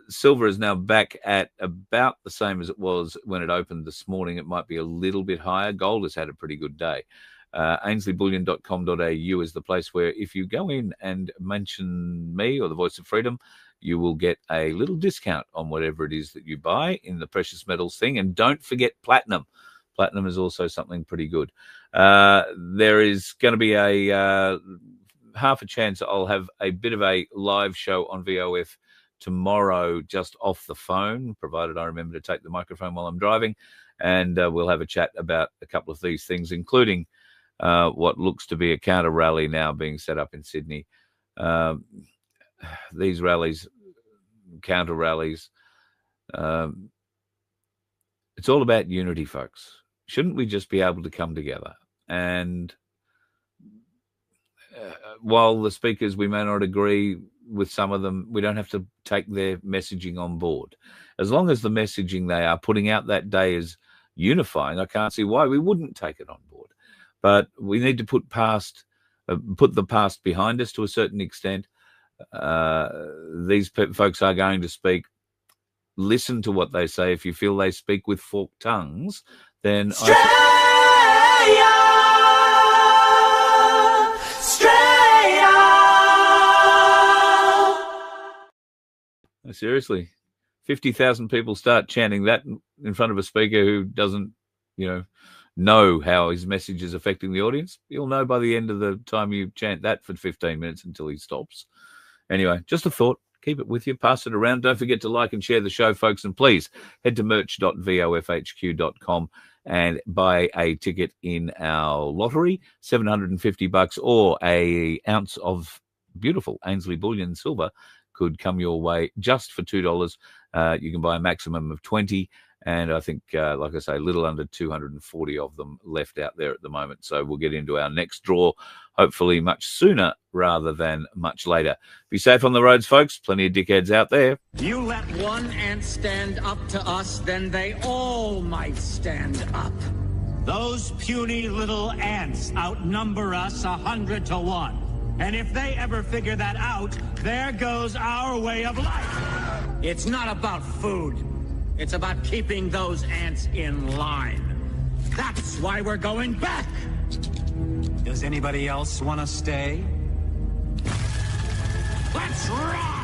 silver is now back at about the same as it was when it opened this morning. It might be a little bit higher. Gold has had a pretty good day. AinsleyBullion.com.au is the place where if you go in and mention me or the Voice of Freedom, you will get a little discount on whatever it is that you buy in the precious metals thing. And don't forget platinum. Platinum is also something pretty good. There is going to be a half a chance I'll have a bit of a live show on VoF tomorrow, just off the phone, provided I remember to take the microphone while I'm driving. And we'll have a chat about a couple of these things, including what looks to be a counter rally now being set up in Sydney. These rallies, counter rallies, it's all about unity, folks. Shouldn't we just be able to come together? And while the speakers, we may not agree with some of them, we don't have to take their messaging on board. As long as the messaging they are putting out that day is unifying, I can't see why we wouldn't take it on board. But we need to put the past behind us to a certain extent. These folks are going to speak. Listen to what they say. If you feel they speak with forked tongues, then seriously, 50,000 people start chanting that in front of a speaker who doesn't, know how his message is affecting the audience. You'll know by the end of the time you chant that for 15 minutes until he stops. Anyway, just a thought. Keep it with you. Pass it around. Don't forget to like and share the show, folks. And please head to merch.vofhq.com and buy a ticket in our lottery, $750, or a ounce of beautiful Ainsley Bullion silver could come your way just for $2. You can buy a maximum of 20. And I think, like I say, a little under 240 of them left out there at the moment. So we'll get into our next draw, hopefully much sooner rather than much later. Be safe on the roads, folks. Plenty of dickheads out there. You let one ant stand up to us, then they all might stand up. Those puny little ants outnumber us 100 to 1. And if they ever figure that out, there goes our way of life. It's not about food. It's about keeping those ants in line. That's why we're going back. Does anybody else want to stay? Let's rock!